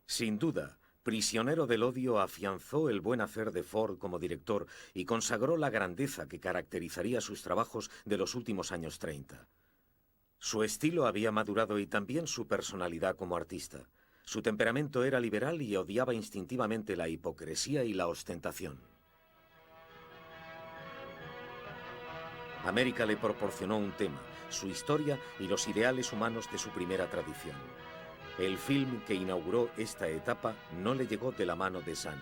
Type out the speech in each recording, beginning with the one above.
Sin duda, Prisionero del odio afianzó el buen hacer de Ford como director y consagró la grandeza que caracterizaría sus trabajos de los últimos años 30. Su estilo había madurado y también su personalidad como artista. Su temperamento era liberal y odiaba instintivamente la hipocresía y la ostentación. América le proporcionó un tema, su historia y los ideales humanos de su primera tradición. El film que inauguró esta etapa no le llegó de la mano de Zanuck.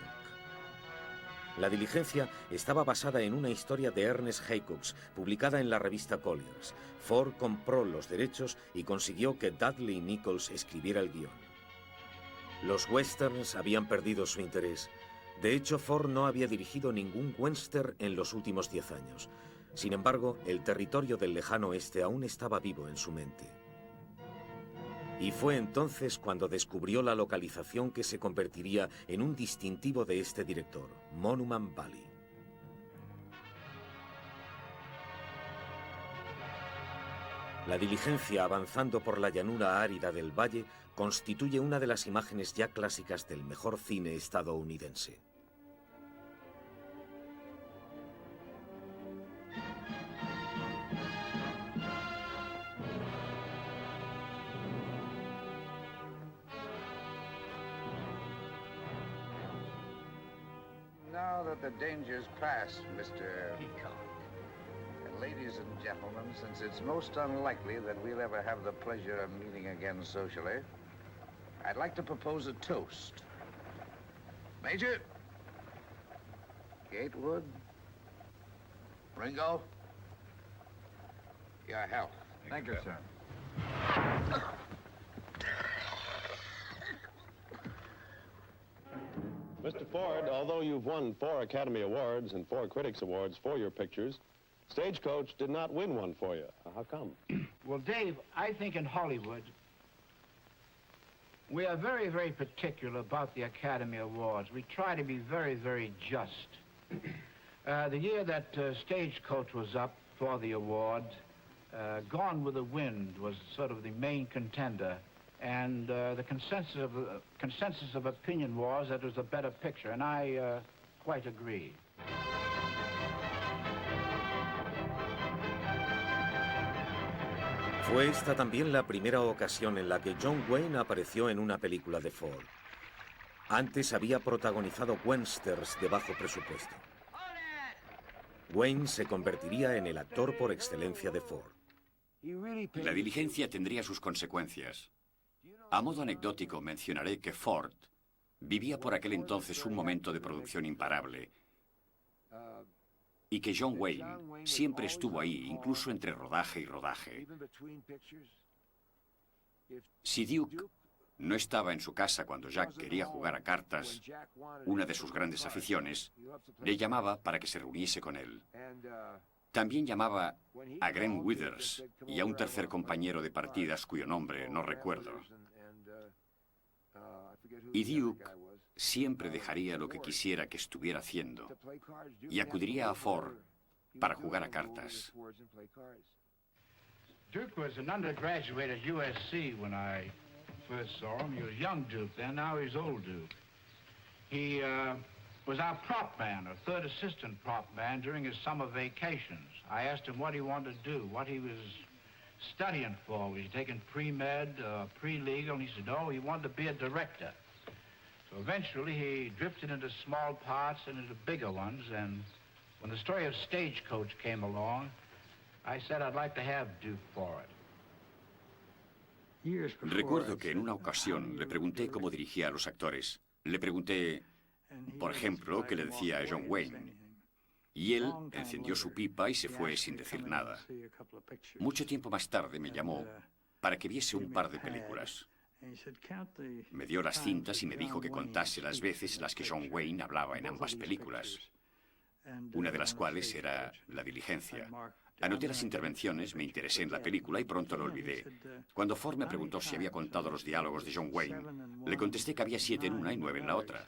La diligencia estaba basada en una historia de Ernest Haycox, publicada en la revista Collier's. Ford compró los derechos y consiguió que Dudley Nichols escribiera el guión. Los westerns habían perdido su interés. De hecho, Ford no había dirigido ningún western en los últimos 10 años. Sin embargo, el territorio del lejano oeste aún estaba vivo en su mente. Y fue entonces cuando descubrió la localización que se convertiría en un distintivo de este director, Monument Valley. La diligencia avanzando por la llanura árida del valle constituye una de las imágenes ya clásicas del mejor cine estadounidense. Now that the danger's past, Mr. Peacock. And ladies and gentlemen, since it's most unlikely that we'll ever have the pleasure of meeting again socially, I'd like to propose a toast. Major, Gatewood, Ringo, your health. Thank you, sir. Mr. Ford, although you've won 4 Academy Awards and 4 Critics Awards for your pictures, Stagecoach did not win one for you. How come? Well, Dave, I think in Hollywood, we are very, very particular about the Academy Awards. We try to be very, very just. The year that Stagecoach was up for the award, Gone with the Wind was sort of the main contender. And the consensus of opinion was that it was a better picture, and I quite agree. Fue esta también la primera ocasión en la que John Wayne apareció en una película de Ford. Antes había protagonizado westerns de bajo presupuesto. Wayne se convertiría en el actor por excelencia de Ford. La diligencia tendría sus consecuencias. A modo anecdótico mencionaré que Ford vivía por aquel entonces un momento de producción imparable y que John Wayne siempre estuvo ahí, incluso entre rodaje y rodaje. Si Duke no estaba en su casa cuando Jack quería jugar a cartas, una de sus grandes aficiones, le llamaba para que se reuniese con él. También llamaba a Grant Withers y a un tercer compañero de partidas cuyo nombre no recuerdo. Y Duke siempre dejaría lo que quisiera que estuviera haciendo y acudiría a Ford para jugar a cartas. Duke was an undergraduate at USC when I first saw him. He was young Duke then, now he's old Duke. He was our prop man, or third assistant prop man during his summer vacations. I asked him what he wanted to do, what he was studying for. Was he taking pre-med, pre-legal? And he said, no, he wanted to be a director. So eventually he drifted into small parts and into bigger ones, and when the story of Stagecoach came along, I said I'd like to have Duke for it. Recuerdo que en una ocasión le pregunté cómo dirigía a los actores. Le pregunté, por ejemplo, qué le decía a John Wayne. Y él encendió su pipa y se fue sin decir nada. Mucho tiempo más tarde me llamó para que viese un par de películas. Me dio las cintas y me dijo que contase las veces en las que John Wayne hablaba en ambas películas, una de las cuales era La diligencia. Anoté las intervenciones, me interesé en la película y pronto lo olvidé. Cuando Ford me preguntó si había contado los diálogos de John Wayne, le contesté que había 7 en una y 9 en la otra.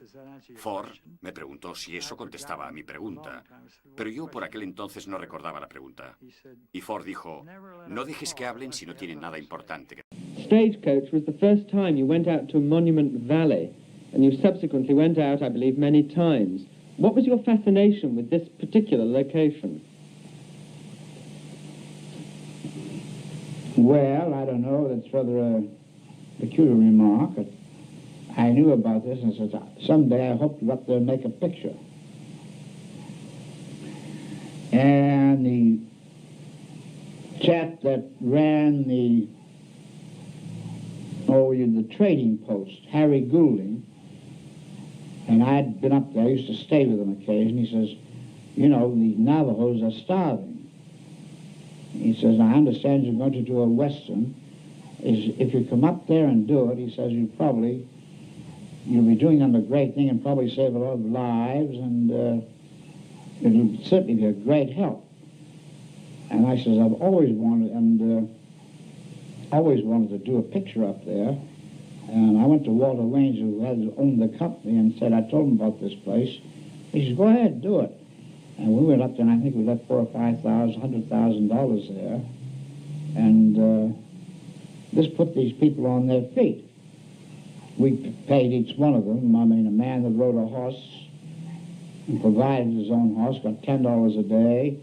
Ford me preguntó si eso contestaba a mi pregunta, pero yo por aquel entonces no recordaba la pregunta. Y Ford dijo, no dejes que hablen si no tienen nada importante. Stagecoach was the first time you went out to Monument Valley. and you subsequently went out, I believe, many times. What was your fascination with this particular location? Well, I don't know. That's rather a peculiar remark. I knew about this and said, someday I hope to go up there and make a picture. And the chap that ran the trading post, Harry Goulding, and I'd been up there, I used to stay with him occasionally. He says, you know, the Navajos are starving. He says, I understand you're going to do a Western. If you come up there and do it, he says, you'll be doing them a great thing and probably save a lot of lives, and it'll certainly be a great help. And I says, I've always wanted to do a picture up there. And I went to Walter Waynes, who had owned the company, and I told him about this place. He says, go ahead, do it. And we went up there, and I think we left $4,000 or $5,000, $100,000 there. And this put these people on their feet. We paid each one of them. I mean, a man that rode a horse and provided his own horse got $10 a day.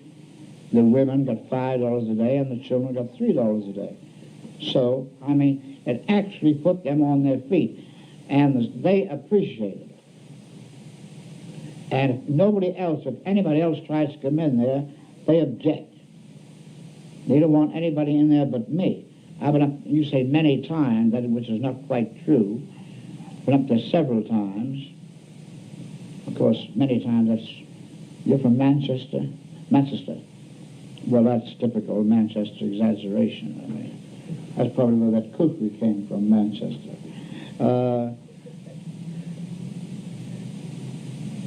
The women got $5 a day, and the children got $3 a day. So, I mean, it actually put them on their feet, and they appreciated it. And if anybody else tries to come in there, they object. They don't want anybody in there but me. I've been up, you say many times, which is not quite true. Been up there several times. Of course, many times you're from Manchester? Manchester. Well, that's typical Manchester exaggeration. I mean, that's probably where that kukri came from, Manchester.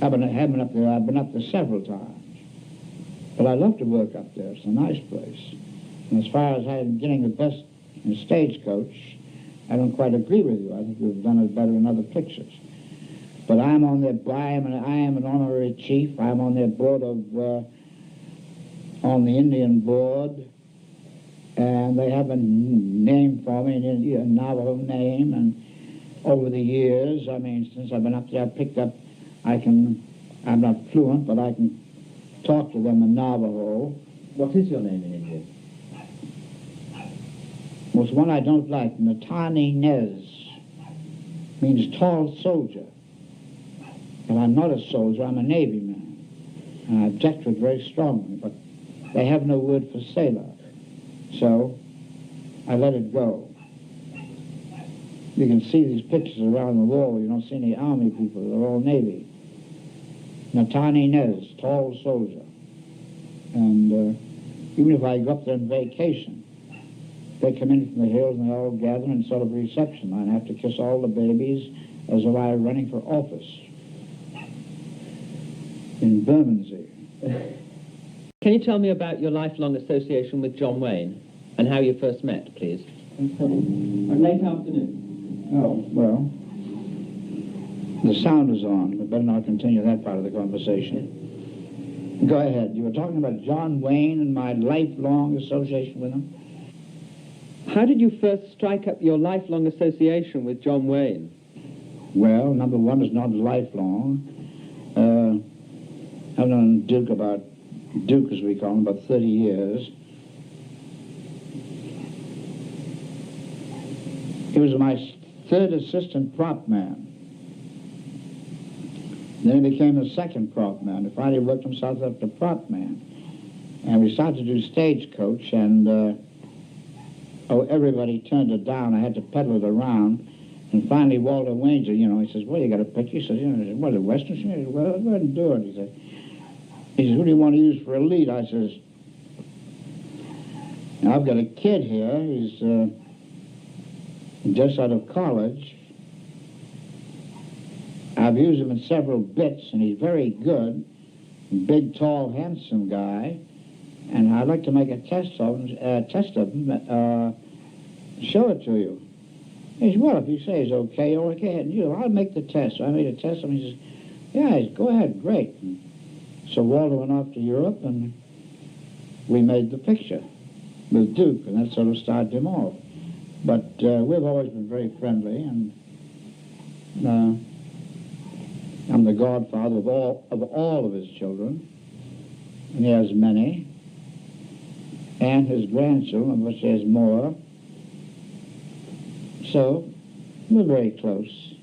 I've been up there several times. But I love to work up there. It's a nice place. And as far as getting the best in Stagecoach, I don't quite agree with you. I think we've done it better in other pictures. But I am an honorary chief. I'm on their board on the Indian board. And they have a name for me, a Navajo name, and over the years, I mean, since I've been up there, I've picked up, I'm not fluent, but I can talk to them in Navajo. What is your name in Indian? Well, it's one I don't like, Natani Nez, means tall soldier. But I'm not a soldier, I'm a Navy man. And I object to it very strongly, but they have no word for sailor. So, I let it go. You can see these pictures around the wall. You don't see any Army people. They're all Navy. Natani Nez, tall soldier. And even if I go up there on vacation, they come in from the hills and they all gather in sort of reception. I have to kiss all the babies as if I were running for office in Bermondsey. Can you tell me about your lifelong association with John Wayne and how you first met, please? Late afternoon. Oh, well, the sound is on. We better not continue that part of the conversation. Go ahead. You were talking about John Wayne and my lifelong association with him? How did you first strike up your lifelong association with John Wayne? Well, number one is not lifelong. I've known Duke as we call him, about 30 years. He was my third assistant prop man. Then he became the second prop man. He finally worked himself up to prop man. And we started to do Stagecoach, and everybody turned it down. I had to peddle it around. And finally, Walter Waynes, he says, well, you got a picture? He says, what, a Western? He says, well, go ahead and do it. He says, who do you want to use for a lead? I says, I've got a kid here. He's just out of college. I've used him in several bits, and he's very good. Big, tall, handsome guy. And I'd like to make a test of him, show it to you. He says, well, if you say it's okay, I'll make the test. So I made a test of him. He says, yeah, go ahead, great. And so Walter went off to Europe, and we made the picture with Duke, and that sort of started him off. But we've always been very friendly, and godfather of all of his children, and he has many, and his grandchildren, of which he has more. So we're very close.